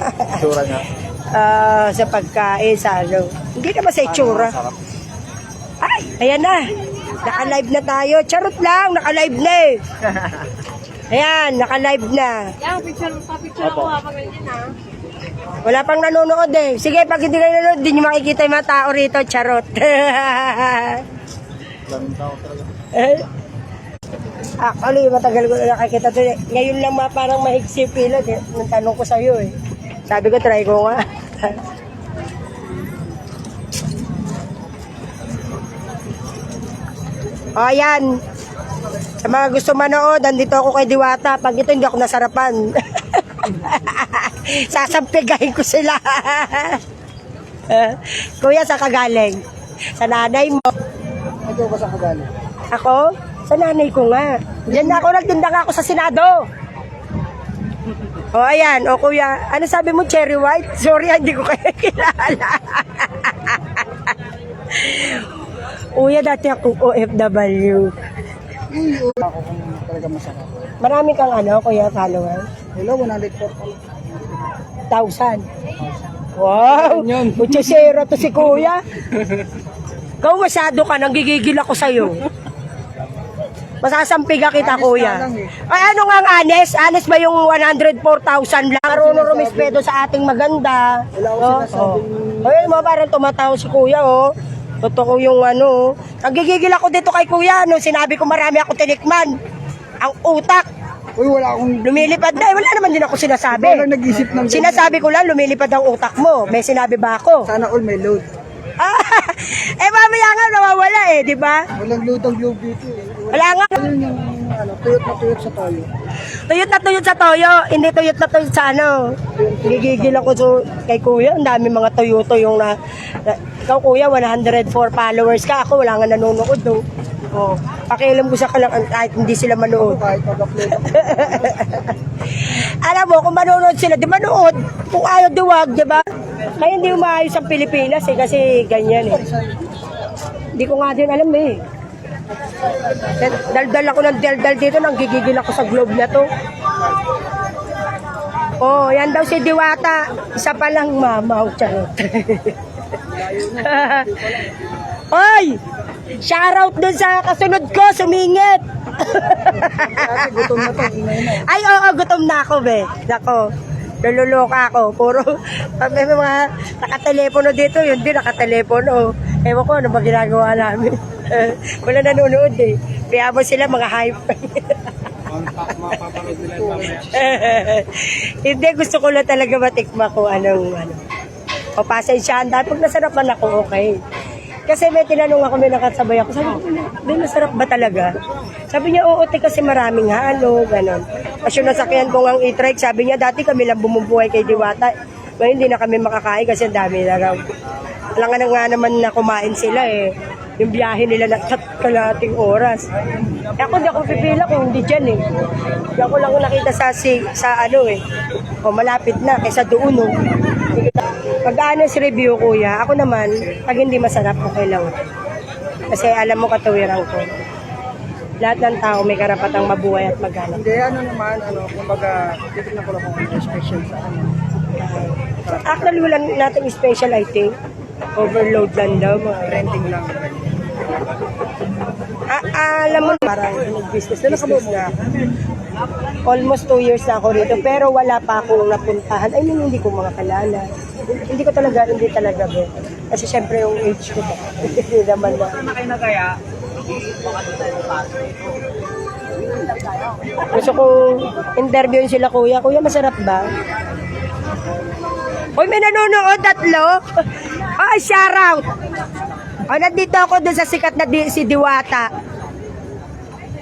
Itsura niya. Sa pagkain, sa ano. Hindi naman sa itsura. Ay, ayan na. Naka-live na tayo. Charot lang, naka-live na eh. Ayan, naka-live na. Picture ako kami din ha. Wala pang nanonood eh. Sige, pag hindi kayo nanonood, hindi nyo makikita yung mga tao rito. Charot. Daming tao talaga. Actually, matagal ko na nakakita ito. Ngayon lang parang mahigsi pila. Nang tanong ko sa'yo eh. Sabi ko, try ko nga. O, ayan. Sa mga gusto manood, andito ako kay Diwata. Pag ito, hindi ako nasarapan. Sasampigahin ko sila. Kuya, sa kagaling? Sa nanay mo. Ikaw ba sa kagaling? Ako? Sa nanay ko nga. Diyan na ako, nagtinda nga ako sa Senado. O, ayan. O, kuya. Ano sabi mo, Cherry White? Sorry, hindi ko kayo kilala. Kuya, dati akong OFW. Ako kung talaga masarap. Marami kang ano, kuya, follower? Hello, 104 pala. 1,000. Wow! Muchesero to si kuya. Ikaw masyado ka, nanggigigil ako sa'yo. Masasampiga kita, kuya. Ay, ano nga ang honest? Honest ba yung 104,000 lang? Marunong rumispeto sa ating maganda. Wala akong sinasabing... Ay, mo parang tumatawa si kuya, oh. Totoo yung ano. Nanggigigil ako dito kay kuya, no? Sinabi ko marami ako tinikman. Ang utak. Uy, wala akong... Lumilipad na. Wala naman din ako sinasabi. Wala nag-isip ng... Sinasabi ko lang, lumilipad ang utak mo. May sinabi ba ako? Sana all may load. Mamaya nga nawawala eh, di ba? Walang load ang Globe dito eh. Wala nga. Ayun yung ano, tuyot na tuyot sa toyo. Tuyot na tuyot sa toyo, hindi tuyot na tuyot sa ano. Gigigil ako kay kuya, ang dami mga toyoto yung ikaw kuya, 104 followers ka. Ako, wala nga nanonood do. Oh, pakialam ko sa kalang kahit hindi sila manood. Kahit pag-upload ako. Alam mo, kung manonood sila, di manood. Kung ayaw, diwag, di ba? Kaya hindi umaayos ang Pilipinas eh, kasi ganyan eh. Hindi ko nga din alam eh. Daldal ako ng daldal dito, nang gigigil ako sa globe na to. Oh, yan daw si Diwata. Isa pa lang mamaw, charot. Oy! Shoutout dun sa kasunod ko, sumingit. Kasi gutom na to, ingay na. Ay, oo, gutom na ako, be. Nako, lululoka ako. Puro, may mga nakatelepono dito, yun din nakatelepono. Ewan ko, ano ba ginagawa namin? Wala nanonood eh. Kaya mo sila mga hype. Hindi, gusto ko lang talaga matikma ko anong ano. O pasensyahan dahil pag nasarapan ako, okay. Kasi may tinanong ako, may nakasabay ako. Sabi ko, may masarap ba talaga? Sabi niya, oo, kasi maraming halo, gano'n. Kasi yung nasakyan ko ng e-trike, sabi niya, dati kami lang bumubuhay kay Diwata. Ngayon hindi na kami makakain kasi ang dami na raw. Alangan na nga naman na kumain sila eh. Yung biyahe nila na kalating oras. Eh ako, hindi ako pipila kung hindi dyan eh. Hindi ako lang nakita sa ano eh. O malapit na, kaysa doon oh. Pag-honest review, kuya, ako naman, pag hindi masarap, okay lang. Kasi alam mo katawiran ko. Lahat ng tao may karapatang mabuhay at maghanap. Hindi, ano naman, kumbaga, titignan ko lang kung ano special sa ano. Actually, wala natin special, I think. Overload lang daw, mga Trending lang. alam mo, parang business na ako. Almost 2 years na ako rito, pero wala pa akong napuntahan. I mean, hindi ko mga kalala. Hindi talaga, be. Kasi syempre yung age ko ba. Hindi naman na. na kaya? Gusto kong interviewin sila, kuya. Kuya, masarap ba? Uy, may nanonood, 3. Ay, shoutout. O, nandito ako dun sa sikat na si Diwata.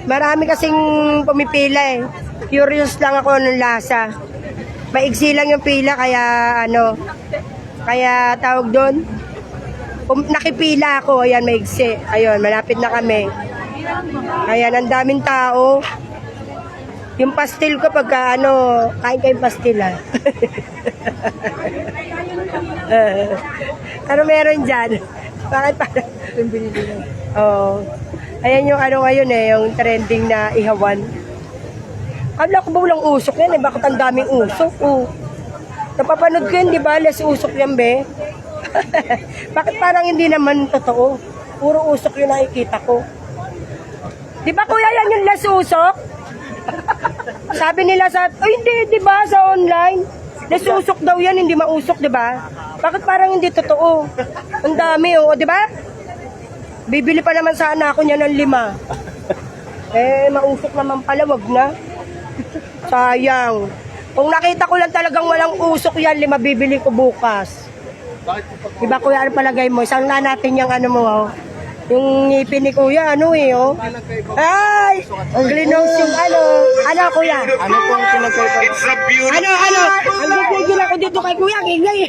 Marami kasing pumipila eh. Curious lang ako ng lasa. Maigsi lang yung pila, kaya kaya tawag doon. Nakipila ako, ayan, maigsi. Ayun, malapit na kami. Ayan, ang daming tao. Yung pastil ko pagka kain kayong pastil ha. Ano meron dyan? Bakit parang? Ito yung binili nyo. Oo. Ayan yung ngayon yung trending na ihawan. Kala ko ba walang usok yan eh? Bakit ang daming usok? Napapanood ko yun, di ba? Les usok yan, be. Bakit parang hindi naman totoo? Puro usok yung nakikita ko. Di ba kuya yan yung les usok? Sabi nila sa... Ay, hindi, di ba? Sa online. Les usok daw yan, hindi mausok, di ba? Bakit parang hindi totoo? Ang dami, oh, di ba? Bibili pa naman sana ako niya ng 5. Mausok naman pala, wag na. Sayang. Kung nakita ko lang talagang walang usok yan, 5 bibili ko bukas. Diba kuya, ano palagay mo? Isang na natin yung ano mo, oh. Yung ngipin ni kuya, ano eh, oh. Ay! Ang glinos yung ano. Ano kuya? Ano po ang pinagkaiba? Ano? Ang gigigil ako dito kay kuya, ingay.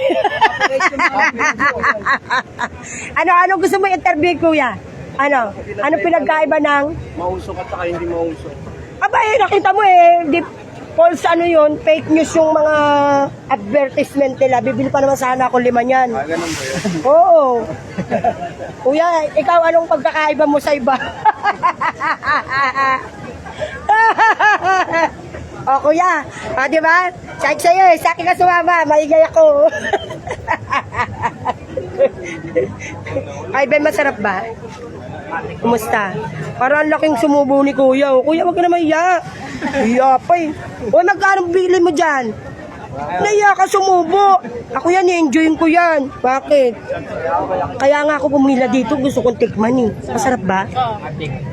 Ano gusto mo interview kuya? Ano pinagkaiba ng? Mausok at saka hindi mausok. Aba nakita mo di false yun, fake news yung mga advertisement nila. Bibili pa naman sana ako 5 niyan. Ganun ba yun? Oo. Kuya, ikaw anong pagkakaiba mo sa iba? O kuya, di ba? Sabi sa'yo sa akin ka sumama, maigay ako. Ay, Ben, masarap ba? Kumusta? Parang laking sumubo ni kuya. Kuya, wag ka na mahiya. Hiya pa eh. O, magkano bili mo dyan? Nahiya ka sumubo. Ako yan, enjoyin ko yan. Bakit? Kaya nga ako pumila dito, gusto kong tikman eh. Masarap ba?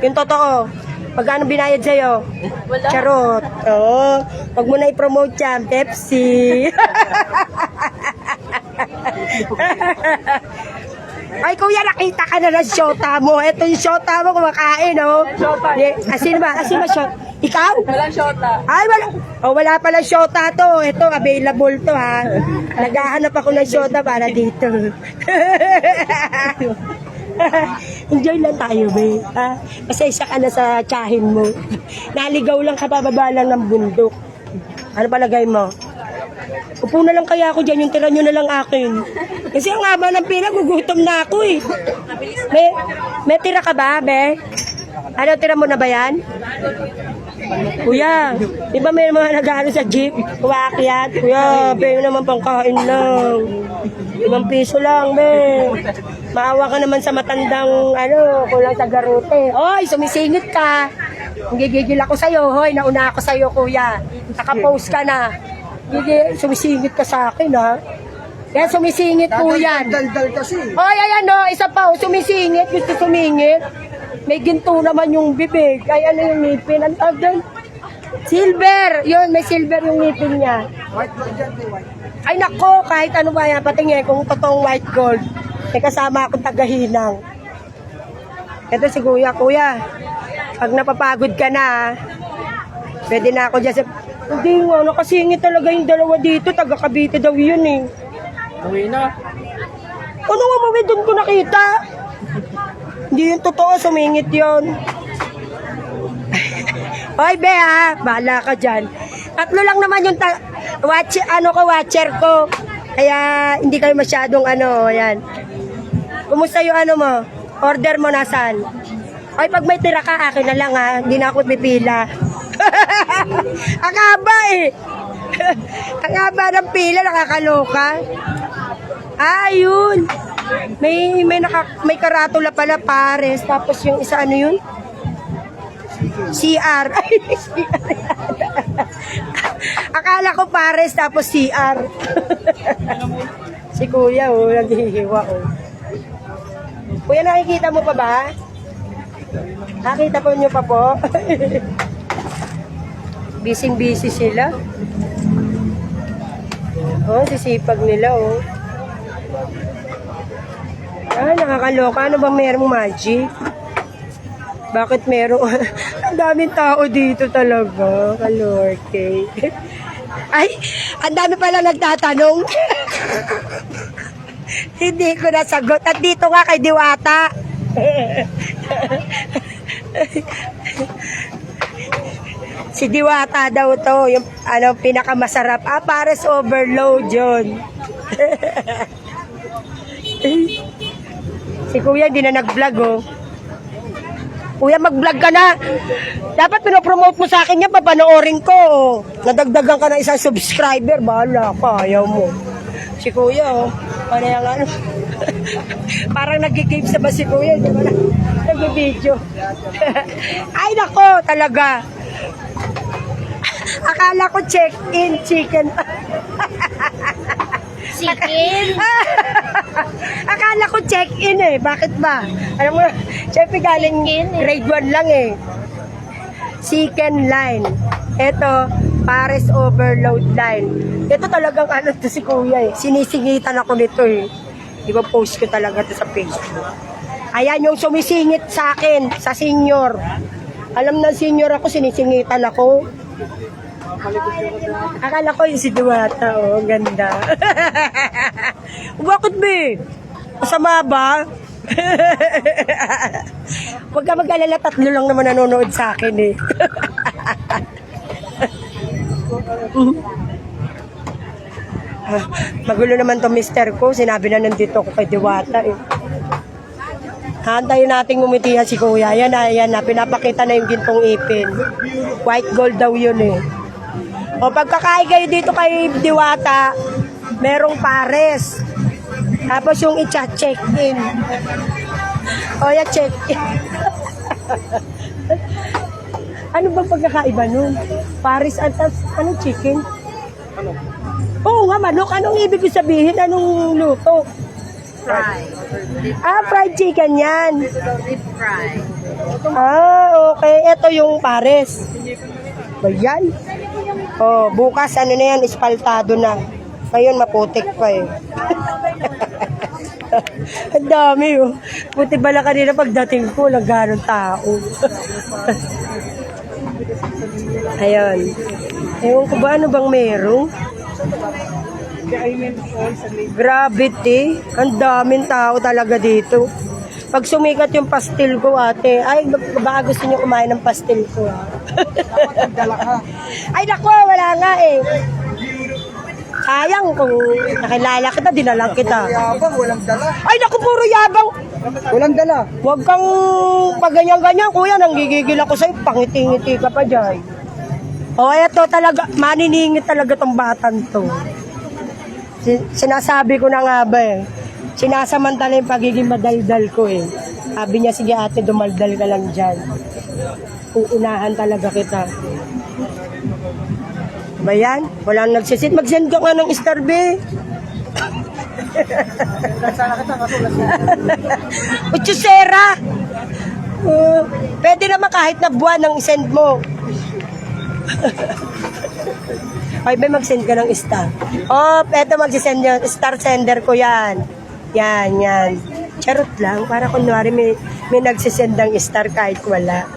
Yung totoo. Magkano binayad sa'yo? Wala. Charot. Oo. Wag mo na i-promote yan, Pepsi. Ay, kuya, nakita ka na ng shota mo. Ito yung shota mo, kumakain, oh. Asin ba? Shota? Ikaw? Walang shota. Ay, wala pala shota to. Ito, available to, ha. Naghahanap ako ng shota para dito. Enjoy lang tayo, be. Ha? Pasensya ka na sa tsahin mo. Naligaw lang kabababa lang ng bundok. Ano palagay mo? Upo na lang kaya ako dyan, yung tira nyo na lang akin. Kasi ang haba ng pila, gugutom na ako eh. May tira ka ba, be? Ano, tira mo na ba yan? Kuya, di ba may mga nag-ano sa jeep? Kuwakyat? Kuya, be, naman pangkain lang. 5 piso lang, be. Maawa ka naman sa matandang, kulang sa garute. Oy, sumisingit ka. Gigigil ako sa'yo, hoy, nauna ako sa'yo, kuya. Nakapost ka na. Sumisingit ka sa akin, ha? Kaya sumisingit po yan. Daldal kasi. Hoy, ayan, no, isa pa, sumisingit. Gusto sumingit. May ginto naman yung bibig. Ay, ano yung ngipin? Ang tawag doon? Silver. Yun, may silver yung ngipin niya. White gold dyan, white. Ay, nako, kahit ano ba yan, patingin kung totoong white gold. May kasama akong tagahinang. Ito si kuya. Kuya, pag napapagod ka na, pwede na ako dyan sa... Hindi nga, nakasingit talaga yung dalawa dito. Taga Cavite daw yun eh. Uwi na. Ano nga mami, doon ko nakita. Hindi yung totoo, sumingit yun. Hoy, be ha, bahala ka dyan. 3 lang naman yung watcher ko. Kaya hindi kayo masyadong ayan. Kumusta yung mo? Order mo nasaan? Hoy, pag may tira ka, akin na lang ha. Hindi na ako pipila. Ang haba eh. Ang haba ng pila, nakakaloka. Ayun. May karatula pala, pares. Tapos yung isa yun? CR. Akala ko pares, tapos CR. Si kuya, naghihiwa, Kuya, nakikita mo pa ba? Nakita po nyo pa po? Busy sila. Sisipag nila, nakakaloka. Ano bang merong magic? Bakit merong... Ang daming tao dito talaga. Kalorke. Ay, ang dami pala nagtatanong. Hindi ko nasagot. At dito nga kay Diwata. Si Diwata daw to, yung pinakamasarap. Pares overload yun. Si kuya hindi na nag-vlog Kuya, mag-vlog ka na. Dapat pinopromote mo sa akin yan, papanoorin ko. Nadagdagan ka ng isang subscriber, bahala ka, ayaw mo. Si Kuya, oh. Ano yung ano? Parang nag-game sa ba si Kuya? Di ba na? Nag-video. Ay, nako, talaga. Akala ko check-in, chicken. Chicken? Akala ko check-in eh. Bakit ba? Alam mo, syempre galing grade 1 lang eh. Chicken line. Ito, Pares overload line. Ito talagang ano to si Kuya eh. Sinisingitan ako nito eh. Di ba post ko talaga to sa Facebook. Ayan yung sumisingit sa akin, sa senior. Alam na senior ako, sinisingitan ako. Akala ko yung si Diwata, oh, ganda. Bakit ba? Masama ba? Huwag ka mag-alala, 3 lang naman nanonood sa akin eh. Magulo naman to mister ko, sinabi na nandito ako kay Diwata eh. Hantayin natin umitihan si Kuya. Ayan na, pinapakita na yung gintong ipin. White gold daw yun eh. O pagkakain kayo dito kay Diwata, merong pares. Tapos yung i-check-in. O yan, check-in. Ano bang pagkakaiba nun? Pares at anong chicken? Ano? Oo nga, manok. Anong ibig sabihin? Anong luto? Fry. Fried chicken yan. Deep fry. Okay. Ito yung pares. Ba yan? Oh, bukas ano na yan, espaltado na. Ngayon maputik pa eh. Ang dami oh. Buti bala kanina pagdating ko, lang ganong tao. Ayun. Ewan ko ba ano bang meron? Gravity. Ang daming tao talaga dito. Pag sumikat yung pastil ko, ate, ay, baka gusto niyo kumain ng pastil ko. Ay, naku, wala nga eh. Sayang kung nakilala kita, dinalang kita. Yabang, walang dala. Ay, naku, puro yabang. Walang dala. Huwag kang pag ganyan-ganyan, kuya, nanggigigil ako sa'yo, pangiti-ngiti ka pa dyan. O, eto talaga, maniningit talaga tong batan to. Sinasabi ko na nga ba eh. Sinasamantala yung pagiging madaldal ko eh. Sabi niya, sige ate, dumaldal ka lang dyan. Uunahan talaga kita. Ba yan? Walang nagsisit. Mag-send ka nga ng star, be. Sana kita, kasulas. Uchusera! Pwede naman kahit na buwan ang send mo. Ay, ba mag-send ka ng star? Oh, eto mag-send yun. Star sender ko yan. Yan. Charot lang. Para kunwari may nagsisend ng star kahit wala.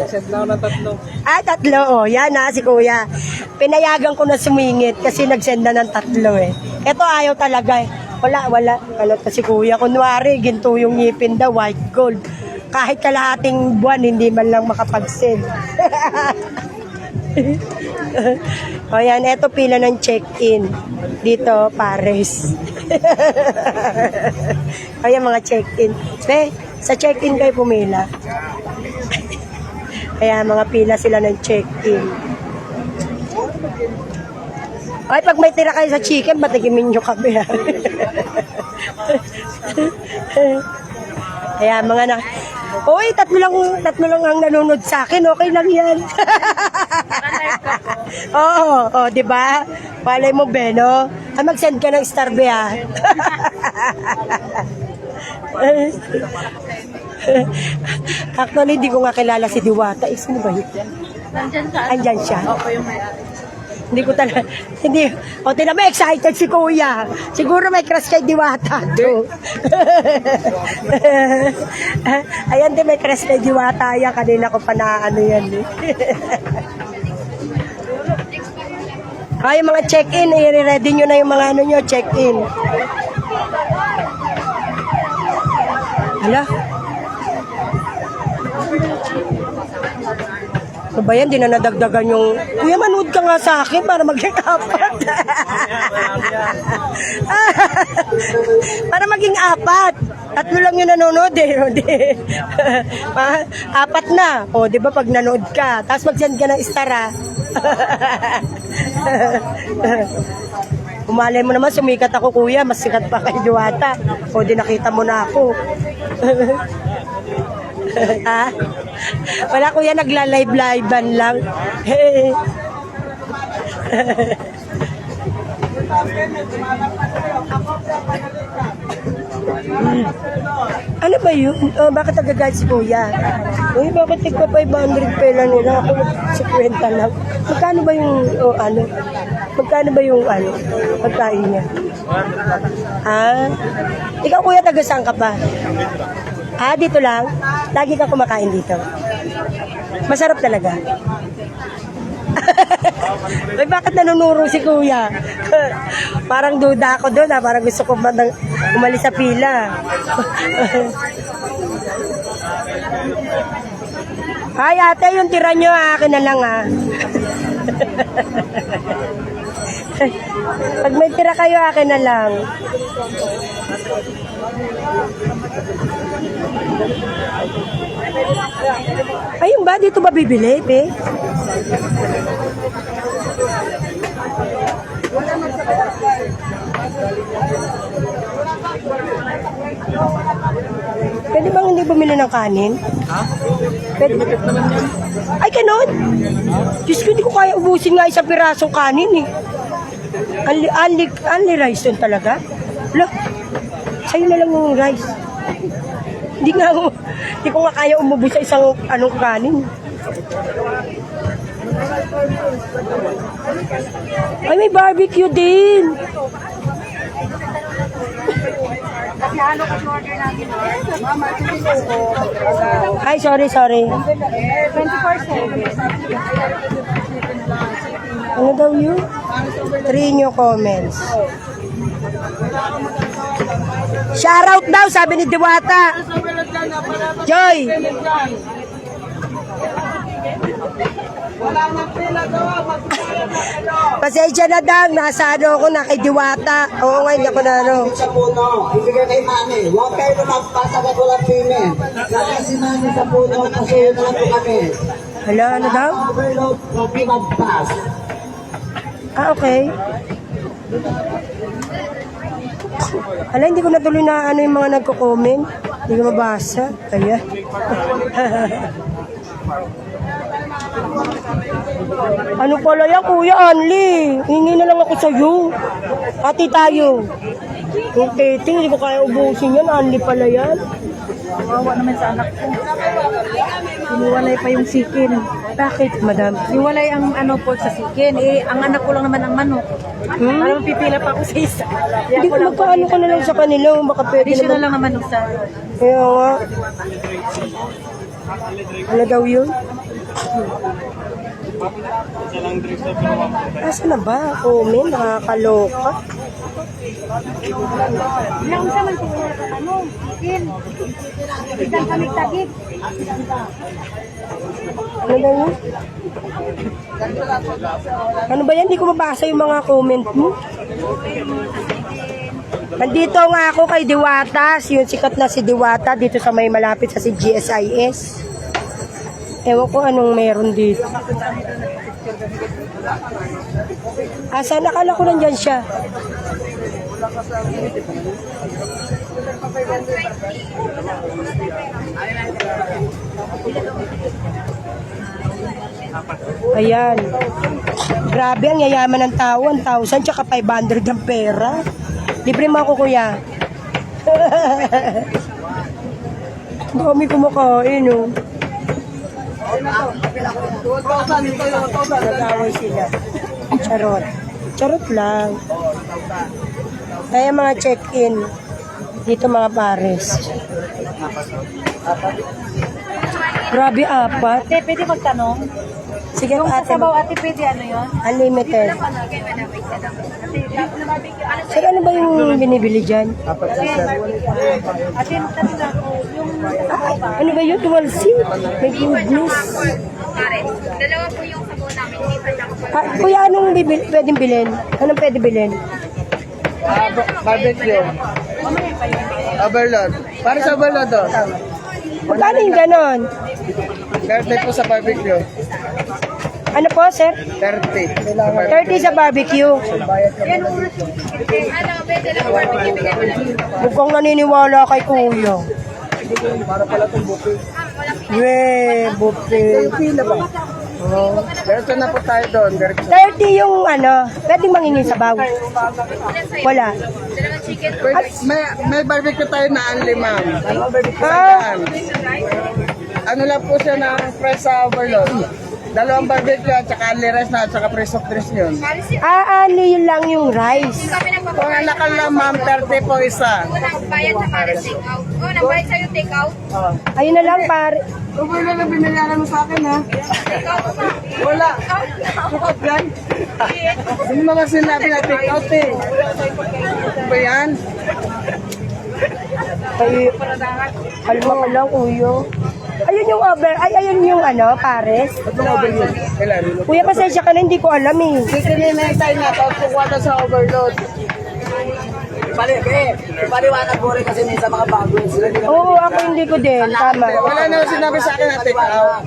Send lang ng 3. 3. Oh. Yan na, si Kuya. Pinayagan ko na sumingit kasi nagsend na ng 3 eh. Ito ayaw talaga eh. Wala. Ano to si Kuya? Kunwari, ginto yung ngipin daw, white gold. Kahit kalahating buwan, hindi man lang makapag-send. O yan, eto pila ng check-in. Dito, Pares. O yan, mga check-in. Sa check-in kayo pumila. Kaya mga pila sila ng check-in. Ay, pag may tira kayo sa chicken, batigimin nyo kami. Kaya mga na... Uy, tatlo lang ang nanonood sa akin. Okay lang yan. Oo, di ba? Palay mo, Beno. Mag-send ka ng star, be, ha? Actually, hindi ko nga kilala si Diwata. Sino ba yun? Andyan siya. Opo yung may-ari. Hindi ko talaga, hindi. O, tinan mo, excited si Kuya. Siguro may crush kay Diwata. Ayan din, may crush kay Diwata. Ayan, kanina ko pa na ano yan. Ay, mga check-in. I-ready nyo na yung mga ano nyo, check-in. Hala? Ano ba yan? Di na nadagdagan yung... Kuya, manood ka nga sa akin para maging apat. Para maging apat. Tatlo lang yung nanonood eh. O, di. Apat na. O, di ba pag nanood ka, tapos mag-send ka ng star ah. Umalay mo naman, sumikat ako kuya, mas sikat pa kay Diwata. O, di nakita mo na ako. Ha? Wala kuya, nagla-live-livean lang. Ano ba yun? Oh, bakit nagagalit si kuya? Uy, bakit tigpa 500 pela nila? Ako 50 lang. Magkano ba yung, ano? Magkano ba yung, pagkain niya? Ah? Ikaw kuya, taga saan ka pa? Ah, dito lang? Lagi ka kumakain dito? Masarap talaga? Ay, bakit nanunuro si kuya? Parang duda ako doon, parang gusto ko umalis sa pila. Ay, ate, yung tira nyo, akin na lang, ha. Pag may tira kayo, akin na lang. Ayun ba? Dito ba bibili, be? Pwede bang hindi bumili ng kanin? Ha? Pwede. Ay, ganun? Diyos ko, hindi ko kaya ubusin nga isang pirasong kanin eh. Only rice yun talaga? Wala, sa'yo na lang yung rice. Hindi ko nga kaya umubos sa isang kanin. Ay, may barbecue din. Ay, sorry. 24/7. Ano daw yun? 3 new comments. Shoutout daw, sabi ni Diwata. Joy! Pasensya na daw, nasa ako na kay Diwata. Oo nga, hindi ako na Sa puno, ibigay kay Mami. Huwag kayo na magpasagat walang payment. Kaya si Mami sa puno, kasi yun lang po kami. Hala, ano daw? Overload, copy mag-pass. Ah, okay. Hala, hindi ko natuloy na yung mga nagko-comment. Hindi ko mabasa. Kaya. Ano pala yan, Kuya Anli? Hingi na lang ako sa'yo. Ati tayo. Yung dating, hindi ko kaya ubusin yan. Anli pala yan. Kawawa naman sa anak ko. Iniwalay pa yung sikin. Bakit, madam? Iniwalay ang pork sa sikin. Ang anak ko lang naman ang manok. Parang pipila pa ako sa isa. Hindi ko magpaano ka na lang sa kanila. Baka pwede Additional naman. lang naman sa... Kaya nga. Ano daw yun? Asa na ba? Comment, nakakaloka. Ilang sa man kung sikin. Isang kami tagig. Ano daw yun? Ano ba yan? Hindi ko mabasa yung mga comment mo. Nandito nga ako kay Diwata. Yung sikat na si Diwata dito sa may malapit sa si GSIS. Ewan ko anong meron dito. Asa nakala ko nandyan siya. Ayan. Grabe, ang yayaman ng tao. 1,000 tsaka 500 ang pera. Libre mo ako, kuya. Dami kumakain, oh. Nag-away sila. Charot. Charot lang. Kaya mga check-in. Dito mga pares. Grabe, 4. Ate, pwede magtanong? Sige, Yung ate. sasabaw, ate, pwede ano yun? Unlimited. Sir, ano ba yung binibili dyan? Ate, tanong ako. Yung Ano ba yun? Dual SIM? My goodness. dalawa po yung sabaw namin. Hindi pa ako. Kuya, anong pwedeng bilhin? Anong pwede bilhin? Barbecue. Overload. Para sa overload to. Magkano yung ganon? 30 po sa barbecue. Ano po, sir? 30. 30 sa barbecue. Mukhang naniniwala kay kuya. Para pala itong buffet. Buffet. Pila ba? Oo. Diretso na po tayo doon. 30 yung ano, pwedeng mangingin sabaw. Wala. Pwede, may barbecue tayo na only, ma'am. Ah, Ano lang po siya na fresh sa overload. Dalawang barbecue at saka only rice na at saka fresh of dress yun. yun lang yung rice. Kung alakal lang, ma'am, 30 po isa. Bayad sa para take out. Oh, nagbayad sa'yo take out. Ayun na lang, pare. Overload na binayaran mo sa akin, ha? Wala. Bukod yan. Hindi mo kasi sinabi na take out, eh. Ano ba yan? Ay, kalma ka lang, kuya. Ayun yung ayun yung ano, pares. Kailan? Kuya, pasensya ka na, hindi ko alam eh. Kikinin tayo na, tapos kukuha na sa overload. Paliwanag mo rin kasi minsan mga bago yun sila. Oo, ako hindi ko din. Tama. Wala na sinabi sa akin na take out.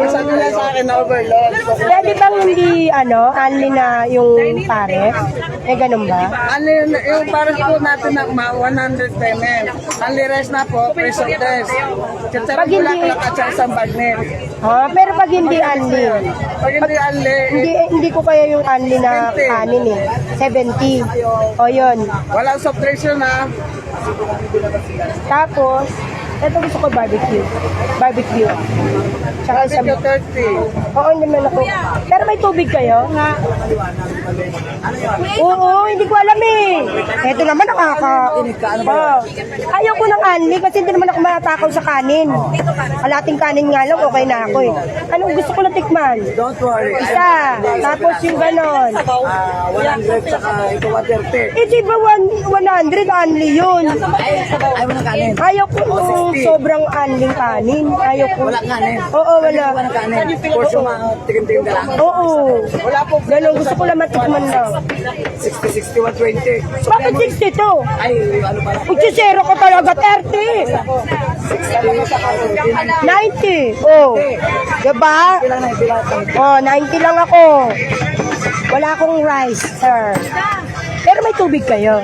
Sabi lang sa akin na overload. So, Pwede bang hindi, only na yung pares? Eh, ganun ba? ano yung parang po natin na 100 payment. Only rice na po, fresh of dress. Katsara Pag hindi- bulaklak at saka isang bagnet. Pero pag hindi only, Pag hindi only, hindi ko kaya yung only na kanin eh. 70. O yun. walang soft drinks yun, ha? Tapos, ito gusto ko barbecue. Barbecue. Tsaka isang... Barbecue 30. Oo naman ako. Pero may tubig kayo? Oo, hindi ko alam eh. Ito naman Oo. Ayaw ko ng unli kasi hindi naman ako matakaw sa kanin. Kalating kanin nga lang, okay na ako eh. Anong gusto ko na tikman? Don't worry. Isa. Tapos yung ganon. 100 saka ito 130. Eh, di ba 100 unli yun? Ayaw mo ng kanin. Ayaw ko nung sobrang unling kanin. Ayaw ko. Wala kanin. Oo, wala. Ayaw ng kanin. Portion mga tigim-tigim ka lang. Oo. Wala po. Ganon, gusto ko lang matikman lang. 60, 60, 120. Bakit 62? Ay, ano pala? Utsisero ko talaga, 30. 90. Oh. Diba? Bilang na, bilang na. Oh, 90 lang ako. Wala akong rice, sir. Pero may tubig kayo.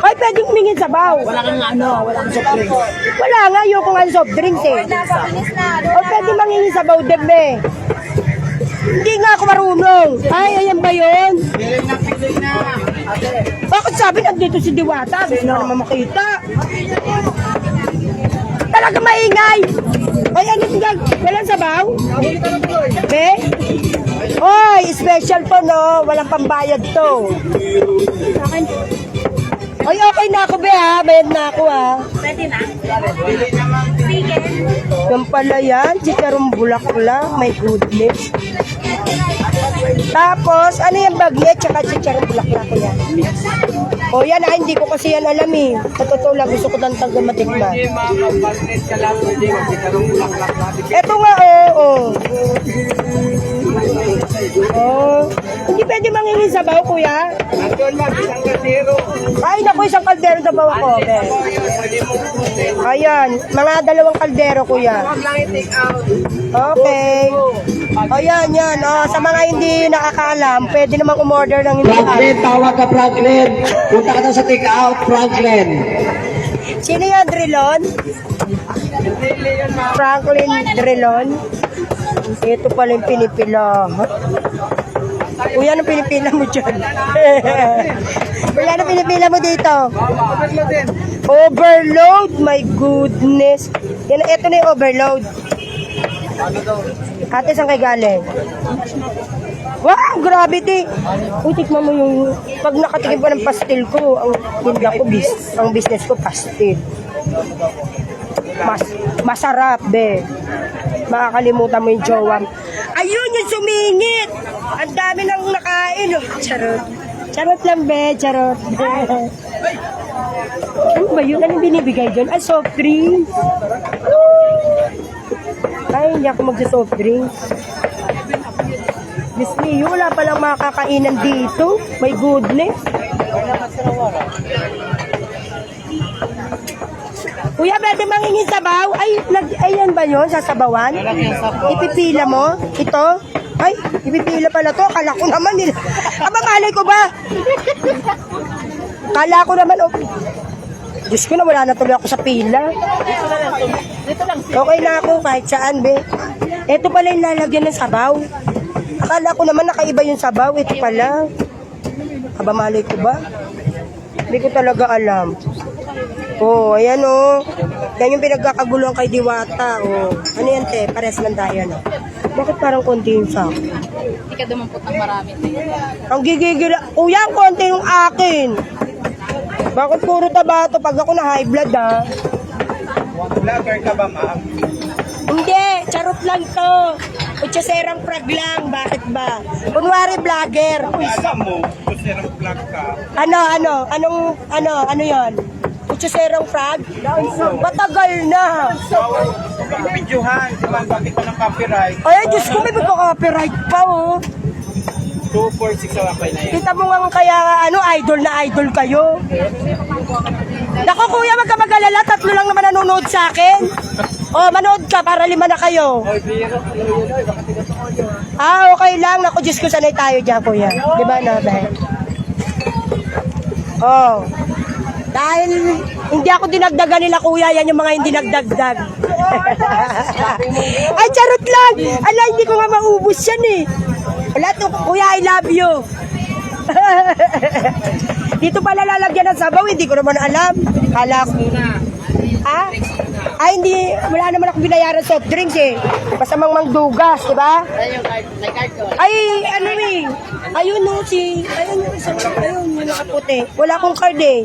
Ay, pwedeng humingin sabaw. Wala kang wala kang soft drinks. Wala nga, ayoko nga soft drinks eh. O pwede mangingin sabaw, debe. Hindi nga ako marunong. Ay, ayan ba yun? Bakit sabi nandito si Diwata? Gusto na naman makita. Talaga maingay. Ay, ano tingnan? Walang sabaw? Be? Oy, special to, no? Walang pambayad to. Ay, okay na ako, be, ha? Bayad na ako, ha? Pwede na. Yung pala yan, chicharong bulaklak. My goodness. Tapos, ano yung bagnet, tsaka chicharong bulaklak ko yan. O yan, hindi ko kasi yan alam eh. Sa totoo lang, gusto ko ng taga matikman. Eto nga, oo. Hindi pwede mangingin sabaw, kuya. Ay, naku, isang kaldero sabaw ako. Okay. Ayan, mga 2 kaldero, kuya. Okay. O yan, yan. O, sa mga hindi nakakaalam, pwede namang umorder ng hindi Franklin, tawag ka Franklin. Punta ka na sa take out, Franklin. Sino yan, Drilon? Franklin Drilon? Ito pala yung pinipila. Kuya, anong pinipila mo dyan? Kuya, anong pinipila mo dito? Overload? My goodness. Yan, ito na yung overload. Ate, saan kayo galing? Wow, gravity! Uy, tikman mo yung... Pag nakatikim pa ng pastil ko, ang tinda ko, ang business ko, pastil. Masarap, be. Makakalimutan mo yung jowa. Ayun, yung sumingit! Ang dami nang nakain. Oh. Charot. Charot lang, be. Charot. Ano ba yun? Anong binibigay dyan? Ay, soft drinks. Ay, hindi ako magsa-soft drinks. Miss Leo, wala palang makakainan dito. My goodness. Kuya, pwede mangingin sabaw? Ay, ayan ba yun? Sasabawan? Ipipila mo? Ito? Ay, ipipila pala to. Kala ko naman nila. Aba, malay ko ba? Kala ko naman, oh. Diyos ko na, wala na tuloy ako sa pila. Okay na ako kahit saan, be. Ito pala yung lalagyan ng sabaw. Akala ko naman nakaiba yung sabaw. Ito pala. Aba, malay ko ba? Hindi ko talaga alam. Oh, ayan oh. Yan yung pinagkakaguluhan kay Diwata. Oh. Ano yan, te? Pares lang tayo, no? Bakit parang konti yung sa akin? Hindi ka dumampot ng marami. Ang gigigil. Kuya, ang konti yung akin. Bakit puro taba to? Pag ako na high blood, ha? Vlogger ka ba, ma'am? Hindi, charot lang to. Kutsaserang frag lang. Bakit ba? Kunwari vlogger. Alam mo, kasi ng vlog ka. Ano yon? Kutsaserang frag? Matagal na. Videohan, di ba? Bakit ka ng copyright? Ay, Diyos ko, may magka-copyright pa, oh. 246 ang apply na yan. Kita mo nga kaya, idol na idol kayo. Naku, kuya, wag ka mag-alala. 3 lang naman nanonood sa akin. Oh, manood ka para 5 na kayo. Okay lang. Naku, Diyos ko, sanay tayo dyan, kuya. Di ba, no, dahil? Oh. Dahil hindi ako dinagdagan nila, kuya. Yan yung mga hindi nagdagdag. Ay, charot lang. Ala, hindi ko nga maubos yan eh. Wala to, kuya, I love you. Dito pala lalagyan ng sabaw, hindi ko naman alam. Kala ko. Ha? Ay, hindi. Wala naman ako binayaran soft drinks eh. Basta mangdugas, di ba? Ay, ano eh. Ayun no, ayun yung isang, ayun, yung nakaputi. Wala akong card eh.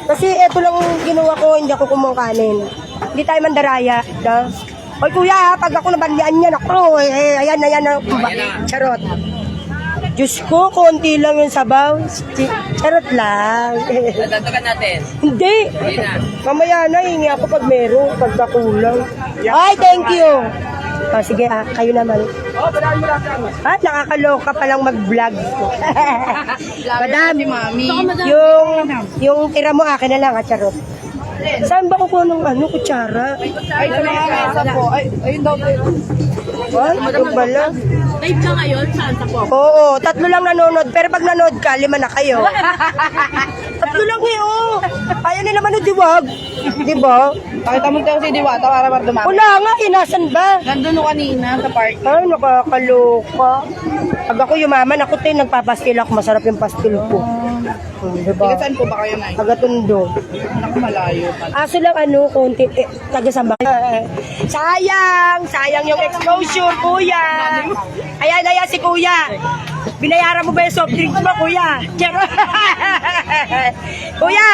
Kasi eto lang ginawa ko, hindi ako kumangkanin. Hindi tayo mandaraya. No? Oy kuya, pag ako nabandian niya, ako, ayan. Charot. Diyos ko, konti lang yung sabaw. Charot lang. Dadagdagan natin. Hindi. Hindi na. Mamaya na, hingi ako pag meron, pagkakulang. Ay, thank you. Sige, kayo naman. Nakakaloka palang mag-vlog. Madam, yung tira mo akin na lang, charot. Saan ba kukuha ng kutsara? Ay, sa mga mesa po. Ay, ayun daw po. Ay, ito pala. Live ka ngayon? Saan sa po? Oo, 3 lang nanonood. Pero pag nanood ka, 5 na kayo. 3 lang eh, oh. Ayaw nila manood, diwag. Di ba? Pakita mo tayo si Diwata para dumami. Wala nga, inasan ba? Nandun no kanina sa park. Ay, nakakaloka. Pag ako yumaman, ako tayo nagpapastil ako. Masarap yung pastil ko. Diba? Tiga saan po ba kayo na? Tagatundo. Naku, malayo pa. Aso lang konti. Taga-samba. Sayang yung exposure, kuya. Ayan si kuya. Binayaran mo ba yung soft drinks mo, kuya? Kuya,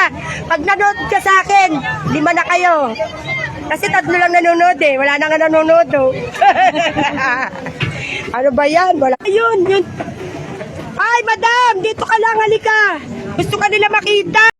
pag nanood ka sa akin, 5 na kayo. Kasi 3 lang nanonood eh. Wala na nga nanonood oh. Ano ba yan? Wala. Ayun. Ay, madam, dito ka lang, halika. Gusto ka nila makita.